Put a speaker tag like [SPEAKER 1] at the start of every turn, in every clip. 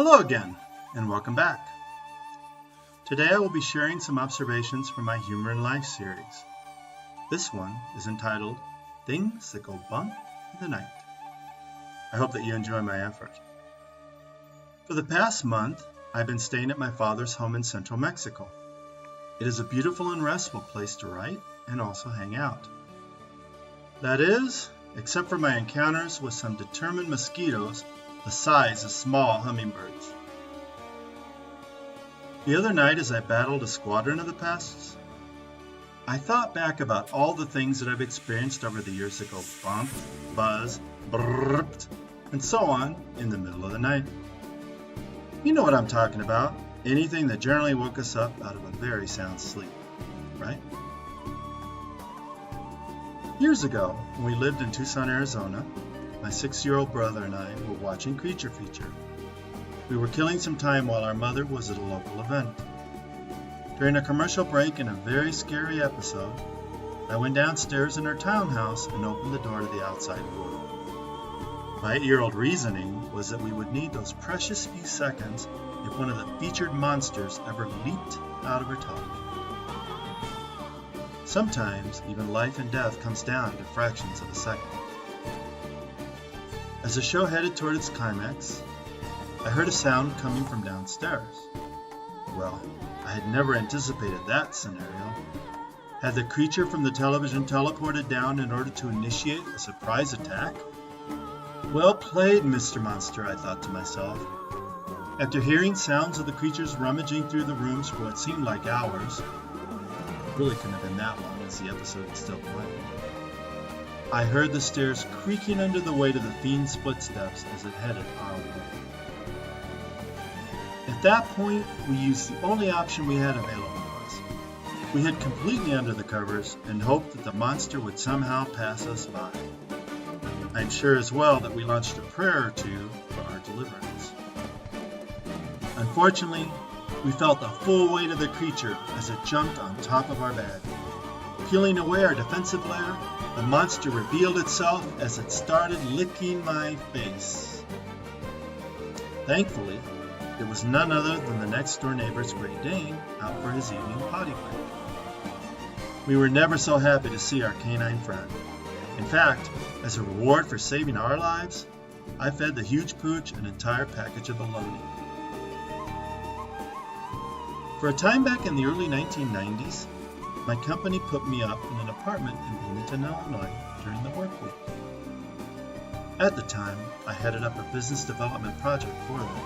[SPEAKER 1] Hello again, and welcome back. Today I will be sharing some observations from my Humor in Life series. This one is entitled, Things That Go Bump in the Night. I hope that you enjoy my effort. For the past month, I've been staying at my father's home in central Mexico. It is a beautiful and restful place to write and also hang out. That is, except for my encounters with some determined mosquitoes the size of small hummingbirds. The other night, as I battled a squadron of the pests, I thought back about all the things that I've experienced over the years that go bump, buzz, brrrt, and so on in the middle of the night. You know what I'm talking about. Anything that generally woke us up out of a very sound sleep, right? Years ago, when we lived in Tucson, Arizona, my 6-year-old brother and I were watching Creature Feature. We were killing some time while our mother was at a local event. During a commercial break in a very scary episode, I went downstairs in our townhouse and opened the door to the outside world. My 8-year-old reasoning was that we would need those precious few seconds if one of the featured monsters ever leaped out of her tub. Sometimes even life and death comes down to fractions of a second. As the show headed toward its climax, I heard a sound coming from downstairs. Well, I had never anticipated that scenario. Had the creature from the television teleported down in order to initiate a surprise attack? Well played, Mr. Monster, I thought to myself. After hearing sounds of the creatures rummaging through the rooms for what seemed like hours, it really couldn't have been that long as the episode was still playing, I heard the stairs creaking under the weight of the fiend's footsteps as it headed our way. At that point, we used the only option we had available to us. We hid completely under the covers and hoped that the monster would somehow pass us by. I'm sure as well that we launched a prayer or two for our deliverance. Unfortunately, we felt the full weight of the creature as it jumped on top of our bed. Peeling away our defensive layer, the monster revealed itself as it started licking my face. Thankfully, it was none other than the next-door neighbor's Great Dane out for his evening potty break. We were never so happy to see our canine friend. In fact, as a reward for saving our lives, I fed the huge pooch an entire package of bologna. For a time back in the early 1990s, my company put me up in an apartment in Bloomington, Illinois during the work week. At the time, I headed up a business development project for them.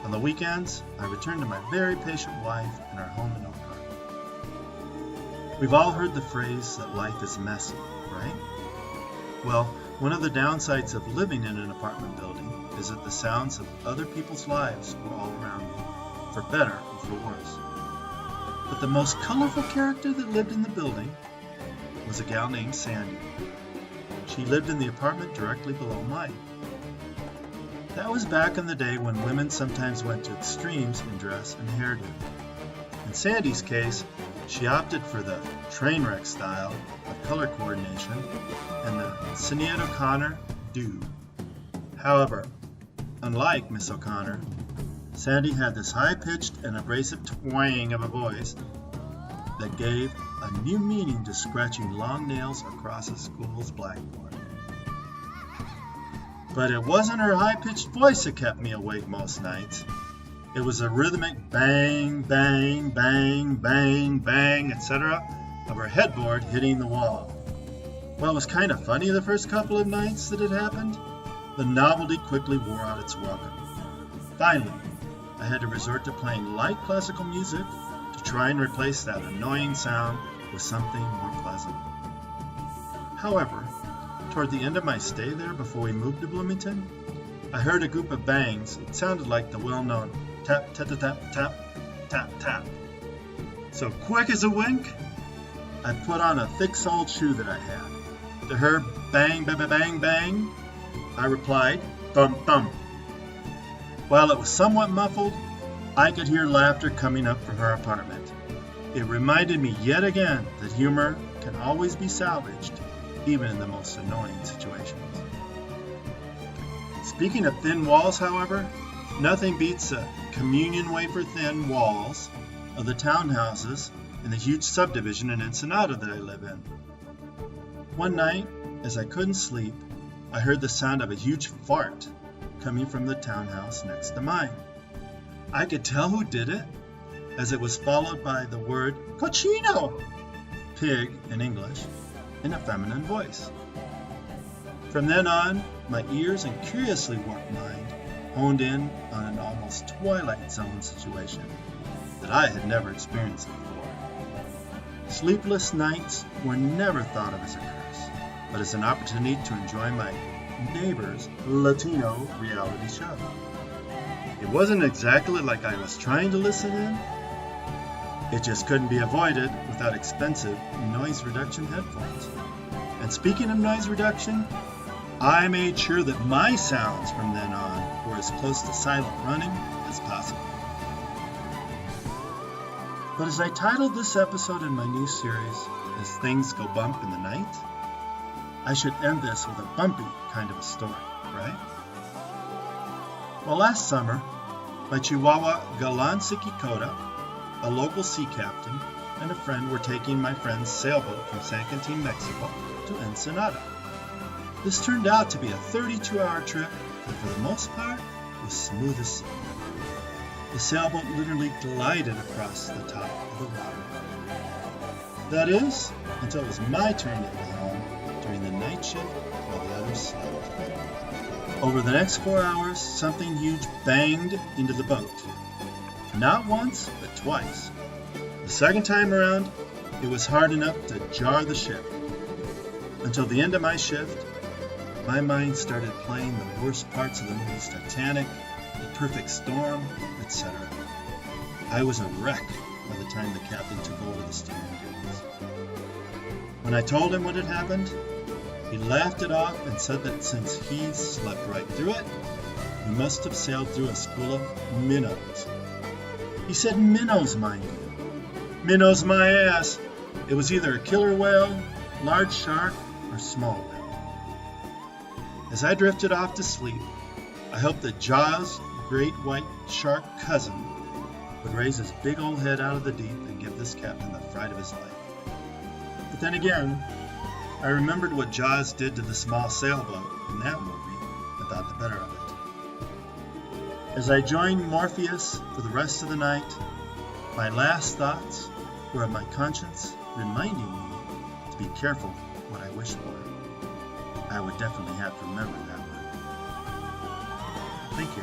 [SPEAKER 1] On the weekends, I returned to my very patient wife in our home in Oak Park. We've all heard the phrase that life is messy, right? Well, one of the downsides of living in an apartment building is that the sounds of other people's lives were all around me, for better or for worse. But the most colorful character that lived in the building was a gal named Sandy. She lived in the apartment directly below mine. That was back in the day when women sometimes went to extremes in dress and hairdo. In Sandy's case, she opted for the train wreck style of color coordination and the Sinead O'Connor do. However, unlike Miss O'Connor, Sandy had this high-pitched and abrasive twang of a voice that gave a new meaning to scratching long nails across a school's blackboard. But it wasn't her high-pitched voice that kept me awake most nights. It was a rhythmic bang, bang, bang, bang, bang, etc. of her headboard hitting the wall. Well, it was kind of funny the first couple of nights that it happened. The novelty quickly wore out its welcome. Finally, I had to resort to playing light classical music to try and replace that annoying sound with something more pleasant. However, toward the end of my stay there before we moved to Bloomington, I heard a group of bangs. It sounded like the well-known tap, tap, tap, tap, tap, tap. So quick as a wink, I put on a thick-soled shoe that I had. To her bang, bang, bang, bang, I replied, thump, thump. While it was somewhat muffled, I could hear laughter coming up from her apartment. It reminded me yet again that humor can always be salvaged, even in the most annoying situations. Speaking of thin walls, however, Nothing beats the communion wafer-thin walls of the townhouses in the huge subdivision in Ensenada that I live in. One night, as I couldn't sleep, I heard the sound of a huge fart coming from the townhouse next to mine. I could tell who did it, as it was followed by the word cochino, pig in English, in a feminine voice. From then on, my ears and curiously warped mind honed in on an almost Twilight Zone situation that I had never experienced before. Sleepless nights were never thought of as a curse, but as an opportunity to enjoy my neighbor's Latino reality show. It wasn't exactly like I was trying to listen in. It just couldn't be avoided without expensive noise reduction headphones. And speaking of noise reduction, I made sure that my sounds from then on were as close to silent running as possible. But as I titled this episode in my new series, As Things Go Bump in the Night, I should end this with a bumpy kind of a story, right? Well, last summer, my Chihuahua Galansiki Cota, a local sea captain, and a friend were taking my friend's sailboat from San Quintin, Mexico to Ensenada. This turned out to be a 32-hour trip that for the most part was smooth as silk. The sailboat literally glided across the top of the water. That is, until it was my turn at the helm during the night shift while the others slept. Over the next 4 hours, something huge banged into the boat. Not once, but twice. The second time around, it was hard enough to jar the ship. Until the end of my shift, my mind started playing the worst parts of the movies Titanic, The Perfect Storm, etc. I was a wreck by the time the captain took over the steering duties. When I told him what had happened, he laughed it off and said that since he slept right through it, he must have sailed through a school of minnows. He said minnows, mind you. Minnows my ass. It was either a killer whale, large shark, or small whale. As I drifted off to sleep, I hoped that Jaws' great white shark cousin would raise his big old head out of the deep and give this captain the fright of his life. But then again, I remembered what Jaws did to the small sailboat in that movie and thought the better of it. As I joined Morpheus for the rest of the night, my last thoughts were of my conscience reminding me to be careful what I wish for. I would definitely have to remember that one. Thank you.